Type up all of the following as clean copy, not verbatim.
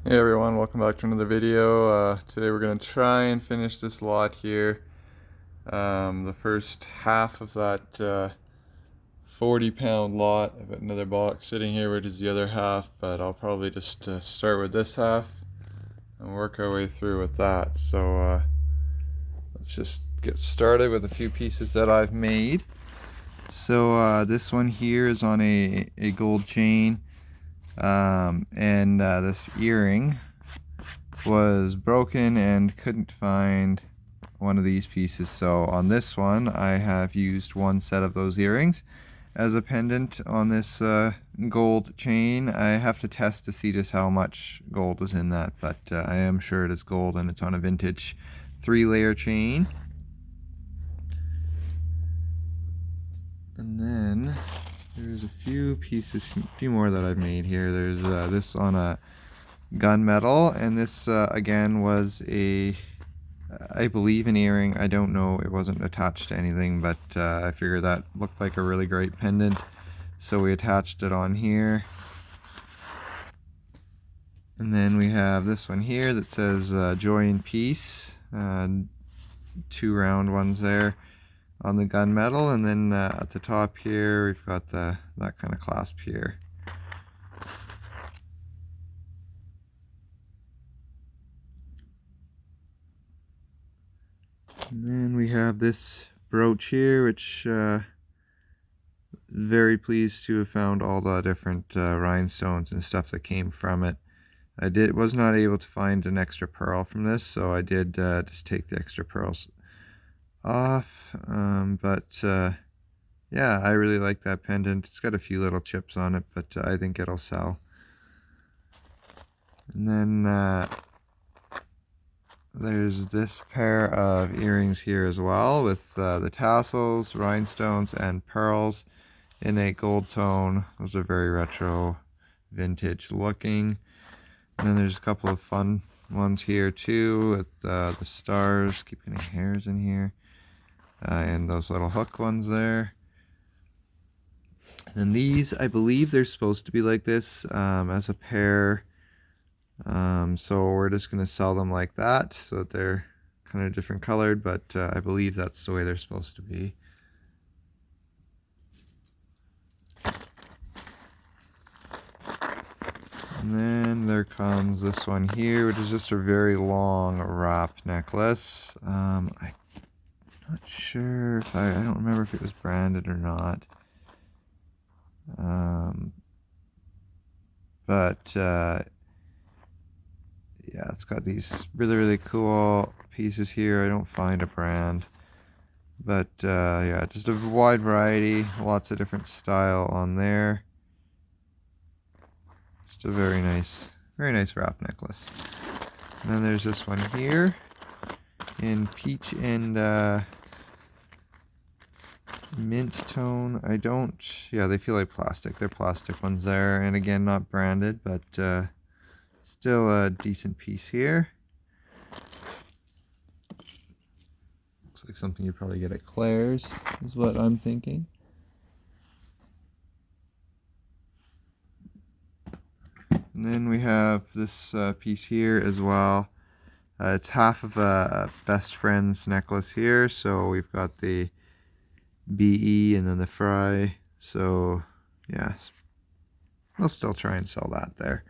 Hey everyone, welcome back to another video. Today we're going to try and finish this lot here. The first half of that 40-pound lot. I've got another box sitting here, which is the other half, but I'll probably just start with this half and work our way through with that. So let's just get started with a few pieces that I've made. So this one here is on a gold chain, and this earring was broken and couldn't find one of these pieces. So on this one I have used one set of those earrings as a pendant on this gold chain. I have to test to see just how much gold is in that, but I am sure it is gold, and it's on a vintage 3-layer chain. And then there's a few more that I've made here. There's this on a gunmetal, and this again was I believe an earring. I don't know, it wasn't attached to anything, but I figured that looked like a really great pendant, so we attached it on here. And then we have this one here that says joy and peace, 2 round ones there on the gunmetal, and then at the top here we've got that kind of clasp here. And then we have this brooch here, which very pleased to have found all the different rhinestones and stuff that came from it. I was not able to find an extra pearl from this, so I did just take the extra pearls off. Yeah, I really like that pendant. It's got a few little chips on it, but I think it'll sell. And then there's this pair of earrings here as well, with the tassels, rhinestones, and pearls in a gold tone. Those are very retro, vintage looking. And then there's a couple of fun ones here too, with the stars. Keep getting hairs in here. And those little hook ones there. And then these, I believe they're supposed to be like this as a pair. So we're just going to sell them like that, so that they're kind of different colored, but I believe that's the way they're supposed to be. And then there comes this one here, which is just a very long wrap necklace. I'm not sure if I don't remember if it was branded or not. Yeah, it's got these really cool pieces here. I don't find a brand, but yeah, just a wide variety, lots of different style on there. Just a very nice wrap necklace. And then there's this one here in peach and mint tone. Yeah, they feel like plastic. They're plastic ones there, and again, not branded, but still a decent piece here. Looks like something you probably get at Claire's, is what I'm thinking. And then we have this piece here as well. It's half of a best friend's necklace here. So we've got the BE and then the Fry. So yeah, we'll still try and sell that there.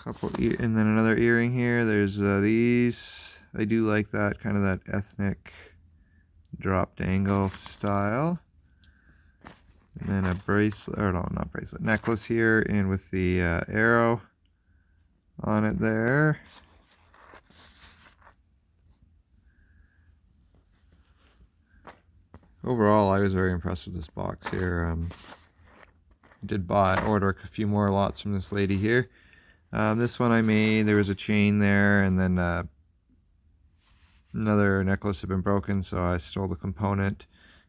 And then another earring here. There's these. I do like that kind of that ethnic drop dangle style. And then a bracelet, or no, not bracelet, necklace here, and with the arrow on it there. Overall, I was very impressed with this box here. Did order a few more lots from this lady here. This one I made, there was a chain there, and then another necklace had been broken, so I stole the component,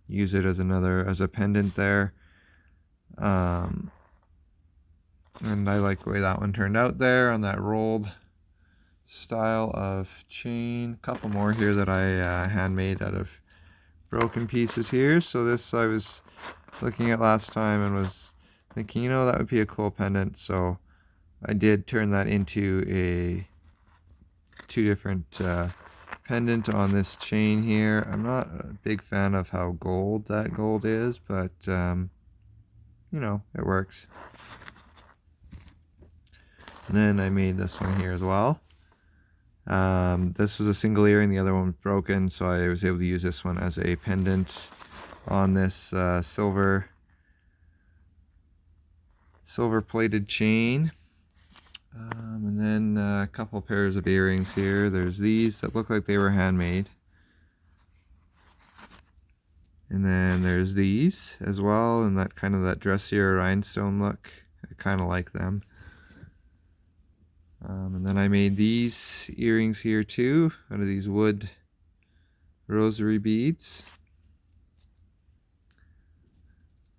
use it as a pendant there. And I like the way that one turned out there on that rolled style of chain. A couple more here that I handmade out of broken pieces here. So this I was looking at last time and was thinking, you know, that would be a cool pendant. So I did turn that into a two different pendant on this chain here. I'm not a big fan of how gold that gold is, but you know, it works. And then I made this one here as well. This was a single earring, the other one was broken, so I was able to use this one as a pendant on this silver plated chain. And then a couple pairs of earrings here. There's these that look like they were handmade. And then there's these as well, and that kind of that dressier rhinestone look. I kind of like them. And then I made these earrings here too, out of these wood rosary beads.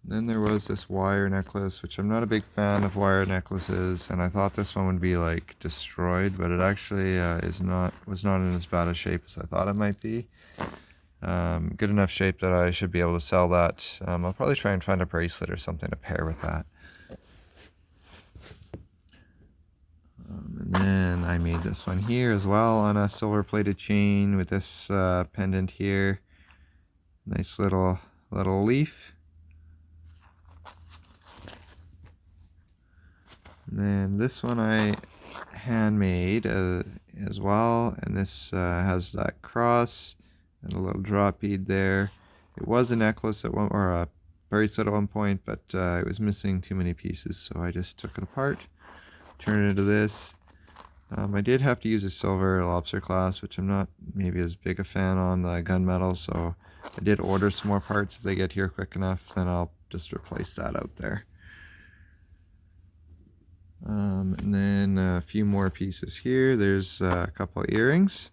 Then there was this wire necklace, which I'm not a big fan of wire necklaces, and I thought this one would be like destroyed, but it actually was not in as bad a shape as I thought it might be. Good enough shape that I should be able to sell that. I'll probably try and find a bracelet or something to pair with that. And then I made this one here as well on a silver plated chain with this pendant here. Nice little leaf. And then this one I handmade as well, and this has that cross and a little drop bead there. It was a necklace at one, or a bracelet at one point, but it was missing too many pieces, so I just took it apart, turned it into this. I did have to use a silver lobster clasp, which I'm not maybe as big a fan on the gunmetal, so I did order some more parts. If they get here quick enough, then I'll just replace that out there. And then a few more pieces here. There's a couple of earrings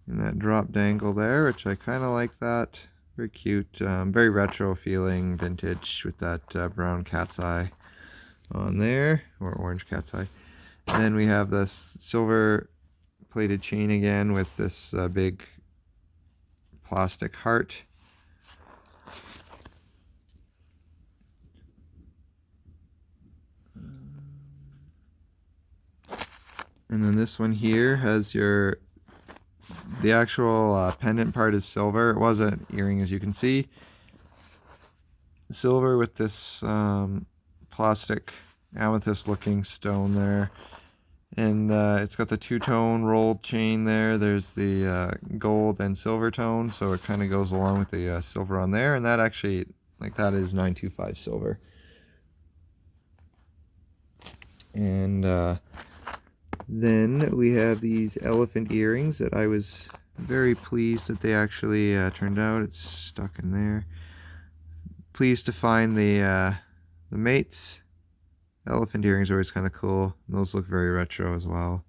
and that drop dangle there, which I kind of like that. Very cute, very retro feeling, vintage, with that brown cat's eye on there, or orange cat's eye. And then we have this silver plated chain again with this big plastic heart. And then this one here has the actual pendant part is silver. It was an earring, as you can see. Silver with this plastic amethyst looking stone there. And it's got the two-tone rolled chain there. There's the gold and silver tone, so it kind of goes along with the silver on there. And that actually, like, that is 925 silver. And then we have these elephant earrings that I was very pleased that they actually turned out. It's stuck in there. Pleased to find the mates. Elephant earrings are always kind of cool. Those look very retro as well.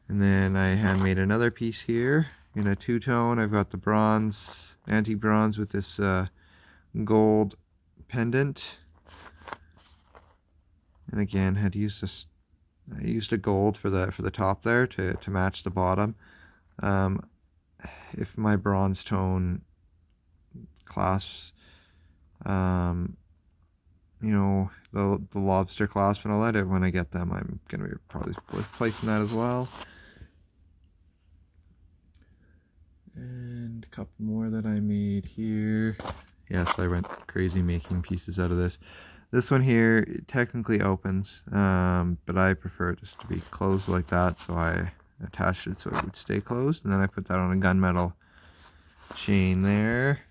And then I handmade another piece here in a two-tone. I've got the bronze, antique bronze, with this gold pendant. And again, had used this. I used a gold for the top there to match the bottom. If my bronze tone clasps, you know, the lobster clasp and all that, when I get them, I'm going to be probably replacing that as well. And a couple more that I made here. Yes, I went crazy making pieces out of this. This one here technically opens, but I prefer it just to be closed like that, so I attached it so it would stay closed, and then I put that on a gunmetal chain there.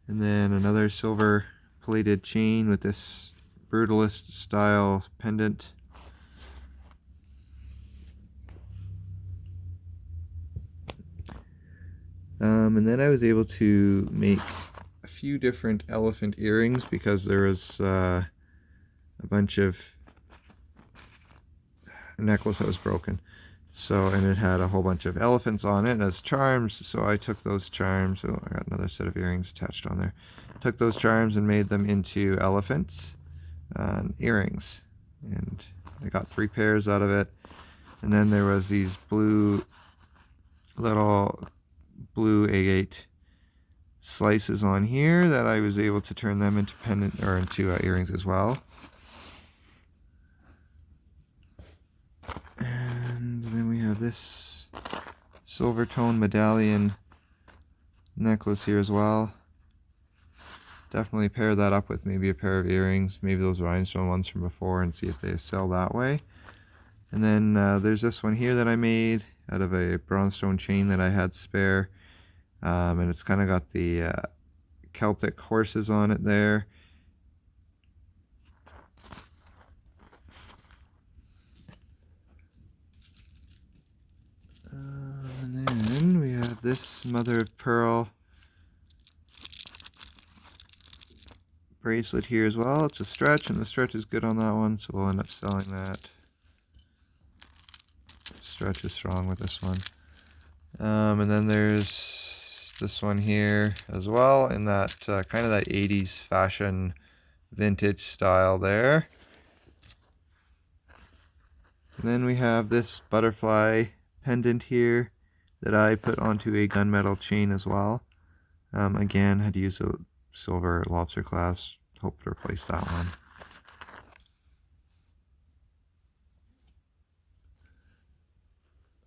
And then another silver plated chain with this brutalist style pendant. And then I was able to make a few different elephant earrings because there was a bunch of a necklace that was broken. So, and it had a whole bunch of elephants on it as charms, so I took those charms. Oh, I got another set of earrings attached on there. Took those charms and made them into elephants earrings, and I got 3 pairs out of it. And then there was these little blue agate slices on here that I was able to turn them into pendant or into earrings as well. And then we have this silver tone medallion necklace here as well. Definitely pair that up with maybe a pair of earrings, maybe those rhinestone ones from before, and see if they sell that way. And then there's this one here that I made out of a bronzestone chain that I had spare. And it's kind of got the Celtic horses on it there. And then we have this mother of pearl bracelet here as well. It's a stretch, and the stretch is good on that one, so we'll end up selling that. Stretch is strong with this one. And then there's this one here as well, in that kind of that 80s fashion vintage style there. And then we have this butterfly pendant here that I put onto a gunmetal chain as well. Again, had to use a silver lobster clasp. Hope to replace that one.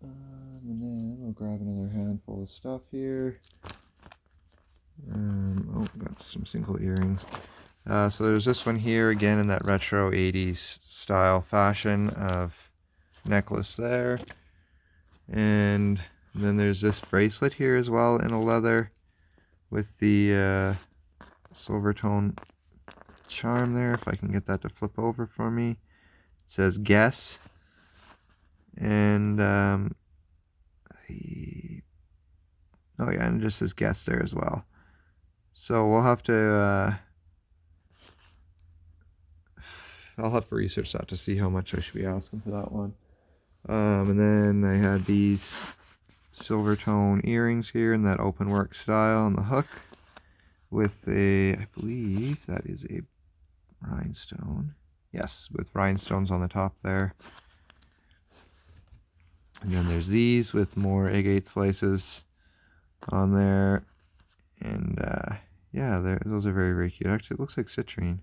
And then we'll grab another handful of stuff here. Oh, got some single earrings. So there's this one here again in that retro 80s style fashion of necklace there. And then there's this bracelet here as well in a leather with the silver tone charm there. If I can get that to flip over for me. It says guess. And oh yeah, and it just says guess there as well. So we'll have to I'll have to research that to see how much I should be asking for that one. And then I had these silver tone earrings here in that open work style on the hook with a, I believe that is a rhinestone. Yes, with rhinestones on the top there. And then there's these with more agate slices on there. And yeah, those are very, very cute. Actually, it looks like citrine.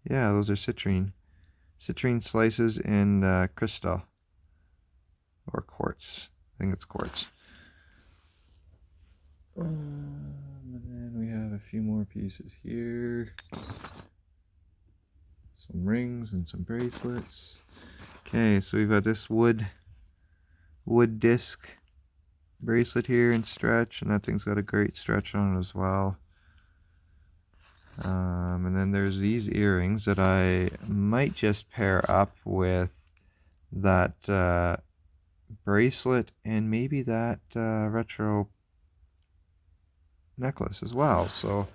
Yeah, those are citrine. Citrine slices in crystal. Or quartz. I think it's quartz. And then we have a few more pieces here. Some rings and some bracelets. Okay, so we've got this wood disc bracelet here in stretch, and that thing's got a great stretch on it as well. And then there's these earrings that I might just pair up with that bracelet and maybe that retro necklace as well. So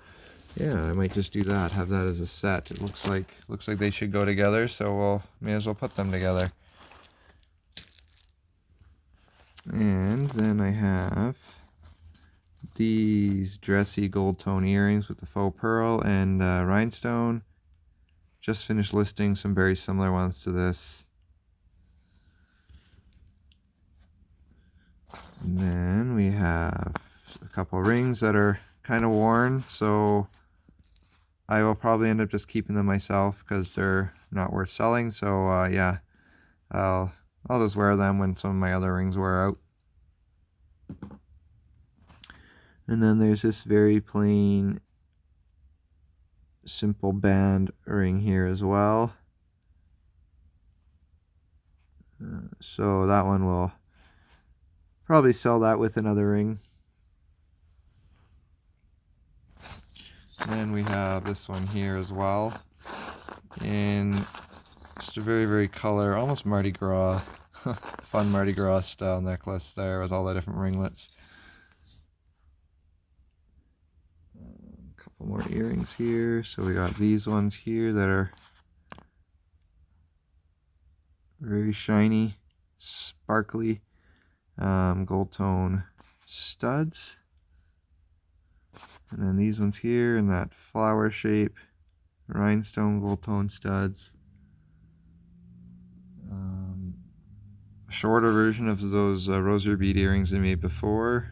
yeah, I might just do that, have that as a set. It looks like they should go together, so we'll may as well put them together. And then I have these dressy gold tone earrings with the faux pearl and rhinestone. Just finished listing some very similar ones to this. And then we have a couple rings that are kind of worn, so I will probably end up just keeping them myself because they're not worth selling. So yeah, I'll just wear them when some of my other rings wear out. And then there's this very plain, simple band ring here as well. So that one will probably sell that with another ring. And then we have this one here as well, in just a very, very color, almost Mardi Gras, fun Mardi Gras style necklace there with all the different ringlets. A couple more earrings here. So we got these ones here that are very shiny, sparkly, gold tone studs. And then these ones here in that flower shape, rhinestone gold tone studs. A shorter version of those rosary bead earrings I made before.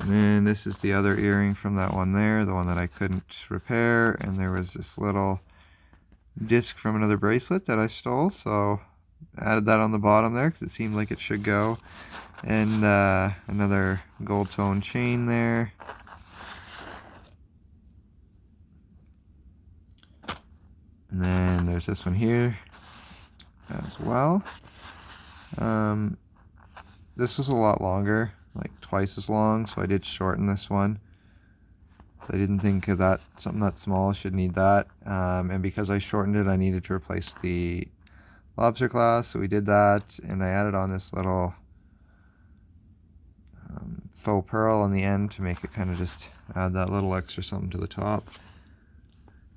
And then this is the other earring from that one there, the one that I couldn't repair. And there was this little disc from another bracelet that I stole, so added that on the bottom there because it seemed like it should go. And another gold tone chain there. And then there's this one here as well. This was a lot longer, like twice as long, so I did shorten this one. I didn't think that something that small should need that. And because I shortened it, I needed to replace the lobster claw, so we did that. And I added on this little faux pearl on the end to make it kind of just add that little extra something to the top.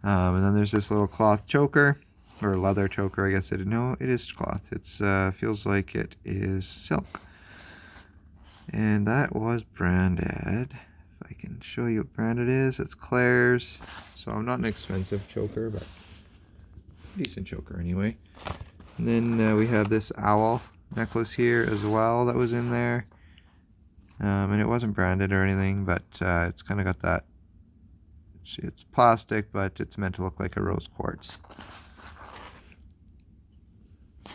And then there's this little cloth choker, or leather choker, I guess. I didn't know. It is cloth. It's feels like it is silk. And that was branded. If I can show you what brand it is, it's Claire's. So not an expensive choker, but a decent choker anyway. And then we have this owl necklace here as well that was in there. And it wasn't branded or anything, but it's kind of got that. It's plastic, but it's meant to look like a rose quartz.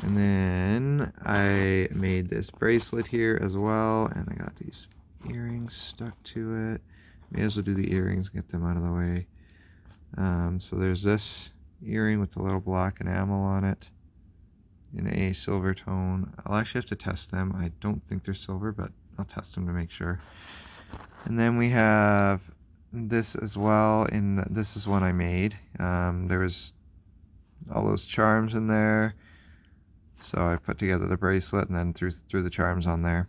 And then I made this bracelet here as well, and I got these earrings stuck to it. May as well do the earrings, get them out of the way. So there's this earring with the little black enamel on it in a silver tone. I'll actually have to test them. I don't think they're silver, but I'll test them to make sure. And then we have this as well, and this is one I made. There was all those charms in there, so I put together the bracelet and then threw the charms on there.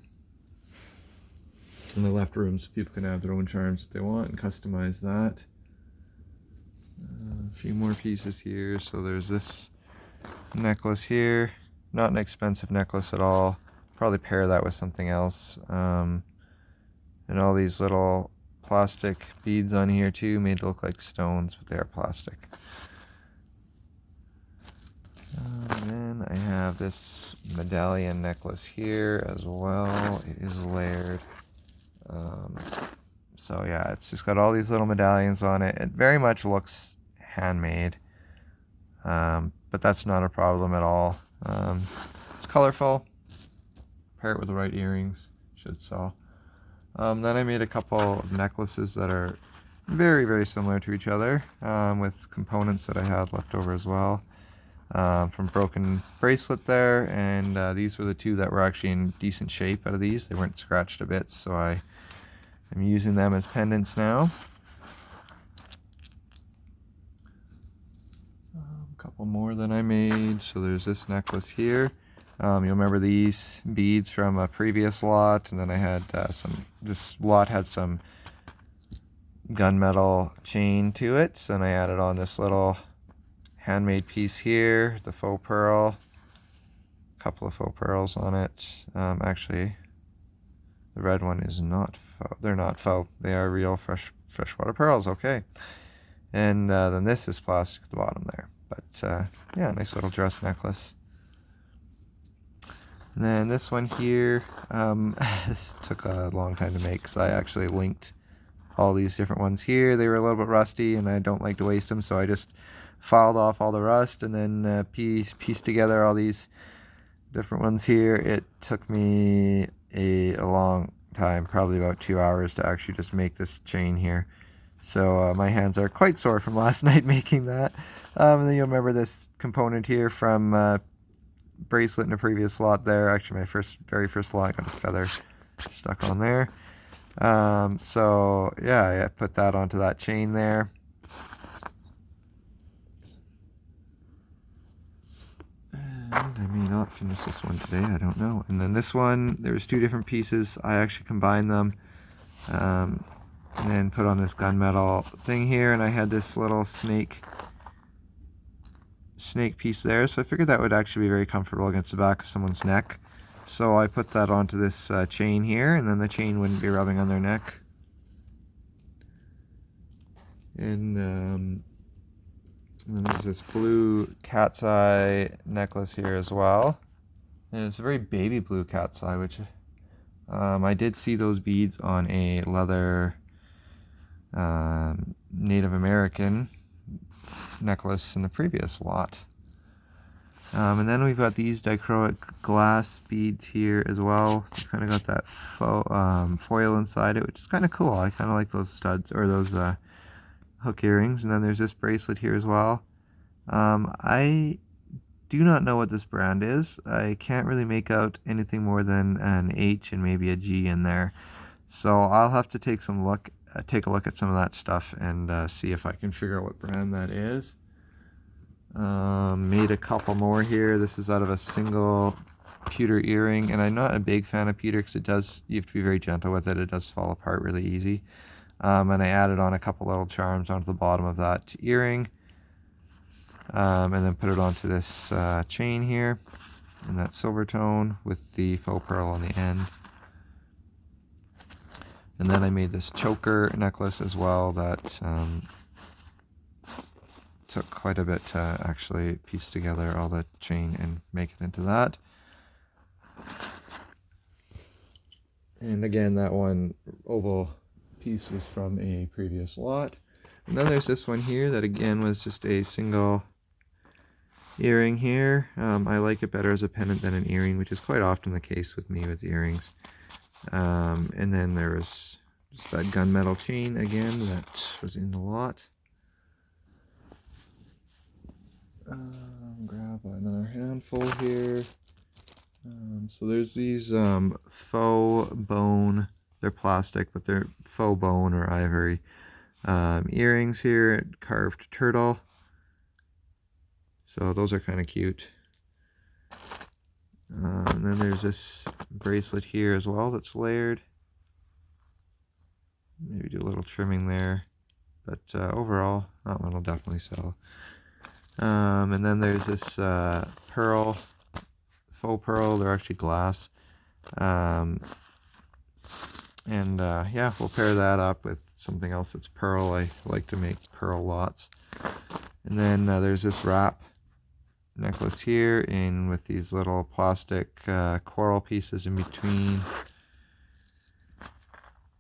And I left room so people can have their own charms if they want and customize that. A few more pieces here. So there's this necklace here, not an expensive necklace at all. Probably pair that with something else. And all these little plastic beads on here too, made to look like stones, but they are plastic. And then I have this medallion necklace here as well. It is layered. So yeah, it's just got all these little medallions on it. It very much looks handmade, but that's not a problem at all. It's colorful. Pair it with the right earrings, should sell. Then I made a couple of necklaces that are very, very similar to each other, with components that I had left over as well, from broken bracelet there. And these were the two that were actually in decent shape out of these. They weren't scratched to bits, so I'm using them as pendants now. A couple more that I made. So there's this necklace here. You'll remember these beads from a previous lot, and then I had this lot had some gunmetal chain to it, and I added on this little handmade piece here, the faux pearl, a couple of faux pearls on it. Actually, the red one is not faux. They're not faux. They are real freshwater pearls. Okay. And then this is plastic at the bottom there. But yeah, nice little dress necklace. And then this one here, this took a long time to make because I actually linked all these different ones here. They were a little bit rusty and I don't like to waste them, so I just filed off all the rust and then pieced together all these different ones here. It took me a long time, probably about 2 hours, to actually just make this chain here. So my hands are quite sore from last night making that. And then you'll remember this component here from bracelet in a previous slot there. Actually, my very first slot, got a feather stuck on there. So yeah, I put that onto that chain there. And I may not finish this one today, I don't know. And then this one, there's two different pieces. I actually combined them and then put on this gunmetal thing here, and I had this little snake piece there, so I figured that would actually be very comfortable against the back of someone's neck. So I put that onto this chain here, and then the chain wouldn't be rubbing on their neck. And then there's this blue cat's eye necklace here as well, and it's a very baby blue cat's eye, which I did see those beads on a leather Native American necklace in the previous lot. And then we've got these dichroic glass beads here as well. It's kind of got that foil inside it, which is kind of cool. I kind of like those studs, or those hook earrings. And then there's this bracelet here as well. I do not know what this brand is. I can't really make out anything more than an H and maybe a G in there. So I'll have to take a look at some of that stuff and see if I can figure out what brand that is. Made a couple more here. This is out of a single pewter earring, and I'm not a big fan of pewter because you have to be very gentle with it. It does fall apart really easy. And I added on a couple little charms onto the bottom of that earring. And then put it onto this chain here in that silver tone with the faux pearl on the end. And then I made this choker necklace as well that took quite a bit to actually piece together all the chain and make it into that. And again, that one oval piece was from a previous lot. And then there's this one here that again was just a single earring here. I like it better as a pendant than an earring, which is quite often the case with me with earrings. And then there was just that gunmetal chain again that was in the lot. Grab another handful here. So there's these faux bone, they're plastic, but they're faux bone or ivory earrings here, carved turtle. So those are kind of cute. And then there's this bracelet here as well that's layered. Maybe do a little trimming there. But overall, that one will definitely sell. And then there's this pearl, faux pearl. They're actually glass. Yeah, we'll pair that up with something else that's pearl. I like to make pearl lots. And then there's this wrap necklace here with these little plastic coral pieces in between.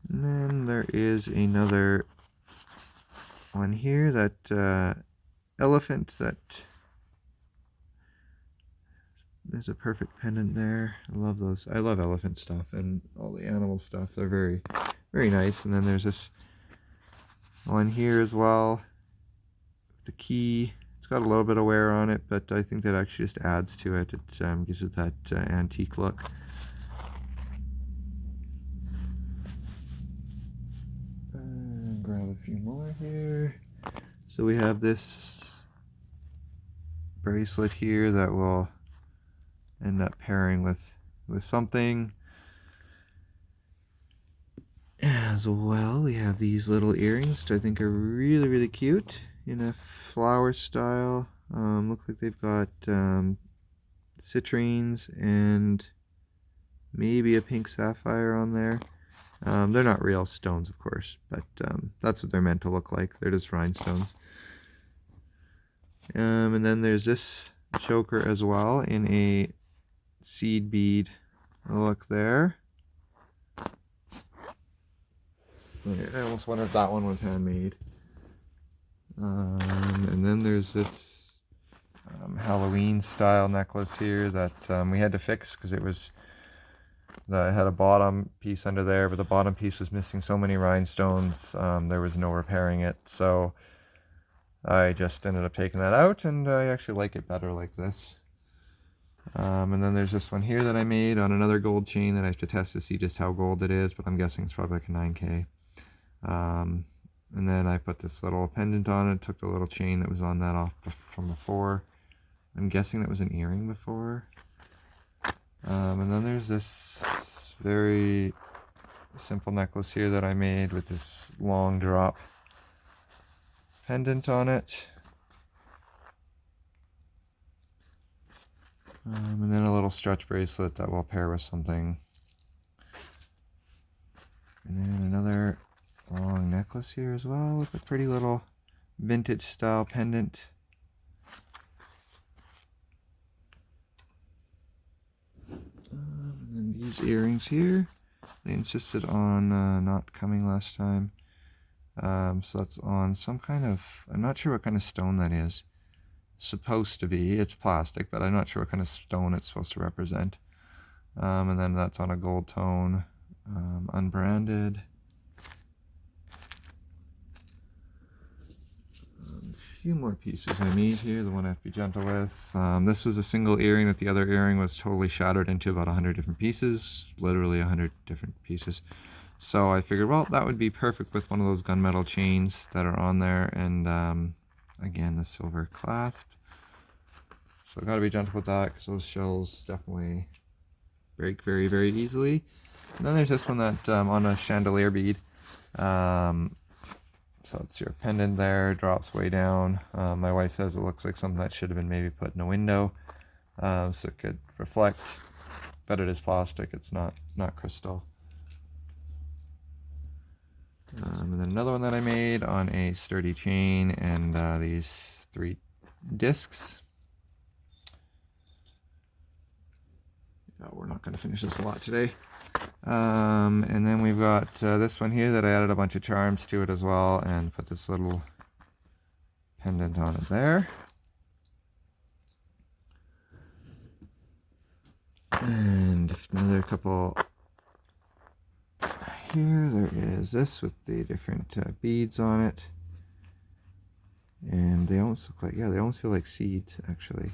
And then there is another one here, that elephant, that there's a perfect pendant there. I love those. I love elephant stuff and all the animal stuff. They're very, very nice. And then there's this one here as well. The key. It's got a little bit of wear on it, but I think that actually just adds to it. It gives it that antique look. Grab a few more here. So we have this bracelet here that will end up pairing with something. As well, we have these little earrings, which I think are really, really cute, in a flower style. Looks like they've got citrines and maybe a pink sapphire on there. They're not real stones, of course, but that's what they're meant to look like. They're just rhinestones. And then there's this choker as well in a seed bead look there. I almost wonder if that one was handmade. And then there's this Halloween style necklace here that we had to fix because it had a bottom piece under there, but the bottom piece was missing so many rhinestones, there was no repairing it. So I just ended up taking that out, and I actually like it better like this. And then there's this one here that I made on another gold chain that I have to test to see just how gold it is, but I'm guessing it's probably like a 9K. And then I put this little pendant on it, took the little chain that was on that off from before. I'm guessing that was an earring before. And then there's this very simple necklace here that I made with this long drop pendant on it. And then a little stretch bracelet that will pair with something. And then another long necklace here as well with a pretty little vintage style pendant. And then these earrings here. they insisted on not coming last time. So that's on some kind of, I'm not sure what kind of stone that is. Supposed to be, it's plastic, but I'm not sure what kind of stone it's supposed to represent. And then that's on a gold tone, unbranded. A few more pieces I made here, the one I have to be gentle with. This was a single earring that the other earring was totally shattered into about 100 different pieces, literally 100 different pieces. So I figured, well, that would be perfect with one of those gunmetal chains that are on there, and again, the silver clasp. So I gotta be gentle with that because those shells definitely break very, very easily. And then there's this one that on a chandelier bead. So it's your pendant there, drops way down. My wife says it looks like something that should have been maybe put in a window, so it could reflect, but it is plastic, it's not crystal. And then another one that I made on a sturdy chain, and these 3 discs. We're not going to finish this a lot today. And then we've got this one here that I added a bunch of charms to it as well, and put this little pendant on it there. And another couple here. There is this with the different beads on it, and they almost look like, yeah, they almost feel like seeds actually,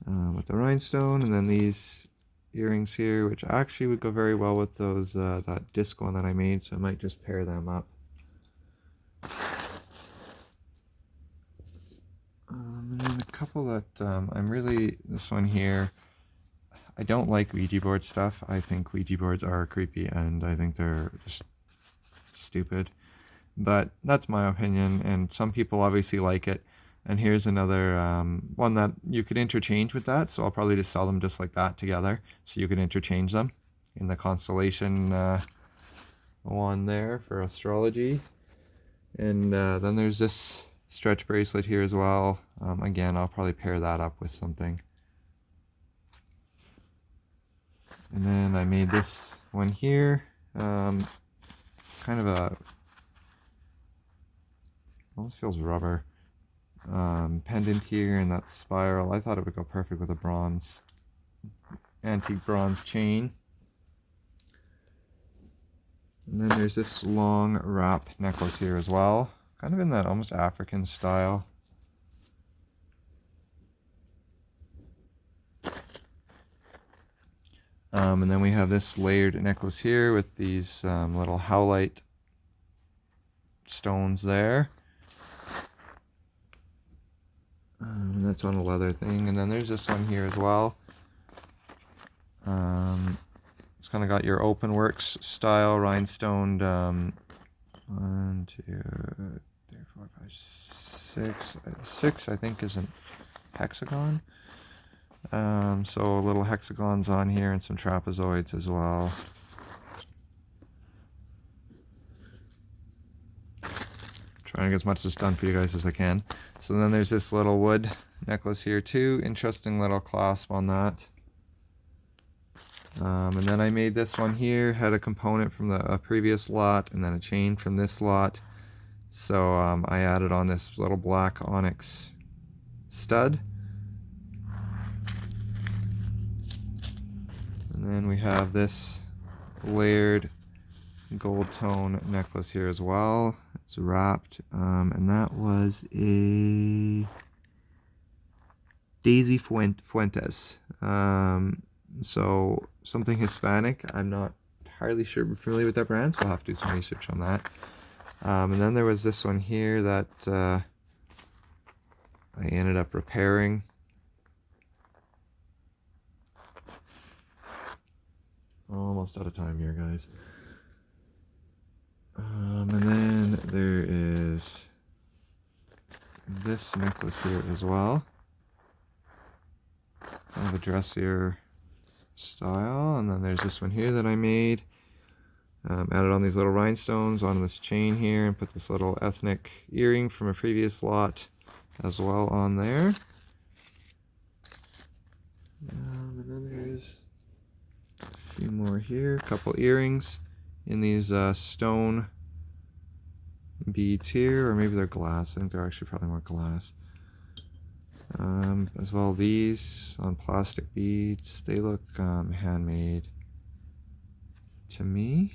with the rhinestone. And then these earrings here, which actually would go very well with those that disc one that I made, so I might just pair them up. And then a couple that this one here, I don't like Ouija board stuff. I think Ouija boards are creepy, and I think they're just stupid, but that's my opinion, and some people obviously like it. And here's another one that you could interchange with that, so I'll probably just sell them just like that together, so you can interchange them in the constellation one there for astrology. And then there's this stretch bracelet here as well. Again, I'll probably pair that up with something. And then I made this one here, kind of a, almost feels rubber, pendant here, and that spiral. I thought it would go perfect with a bronze, antique bronze chain. And then there's this long wrap necklace here as well, kind of in that almost African style. And then we have this layered necklace here with these little howlite stones there. And that's on a leather thing. And then there's this one here as well. It's kind of got your open works style rhinestoned 1, 2, 3, 4, 5, 6. 6 I think is an hexagon. So little hexagons on here and some trapezoids as well. Trying to get as much of this done for you guys as I can. So then there's this little wood necklace here too. Interesting little clasp on that. And then I made this one here, had a component from a previous lot, and then a chain from this lot. So I added on this little black onyx stud. And then we have this layered gold tone necklace here as well. It's wrapped, and that was a Daisy Fuentes. So something Hispanic. I'm not entirely familiar with that brand, so I'll have to do some research on that. And then there was this one here that I ended up repairing. Almost out of time here, guys. And then there is this necklace here as well. Kind of a dressier style. And then there's this one here that I made. Added on these little rhinestones on this chain here, and put this little ethnic earring from a previous lot as well on there. And then there's a few more here, a couple earrings. in these stone beads here, or maybe they're glass. I think they're actually probably more glass. As well, these on plastic beads, they look handmade to me.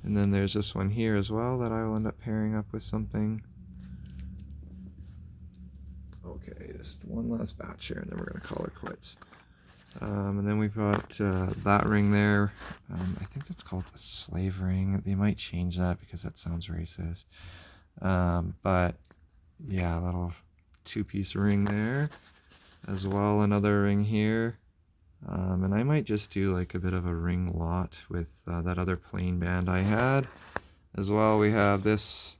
And then there's this one here as well that I will end up pairing up with something. Okay, just one last batch here, and then we're going to call it quits. And then we've got that ring there. I think that's called a slave ring. They might change that because that sounds racist. But yeah, a little two-piece ring there. As well, another ring here. And I might just do like a bit of a ring lot with that other plain band I had. As well, we have this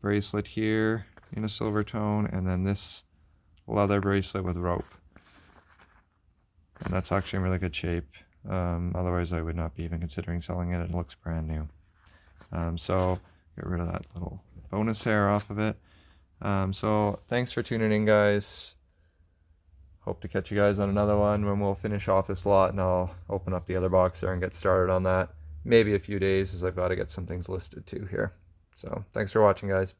bracelet here in a silver tone, and then this leather bracelet with rope. And that's actually in really good shape. Otherwise, I would not be even considering selling it. It looks brand new. So get rid of that little bonus hair off of it. So thanks for tuning in, guys. Hope to catch you guys on another one when we'll finish off this lot, and I'll open up the other box there and get started on that. Maybe a few days, as I've got to get some things listed too here. So thanks for watching, guys.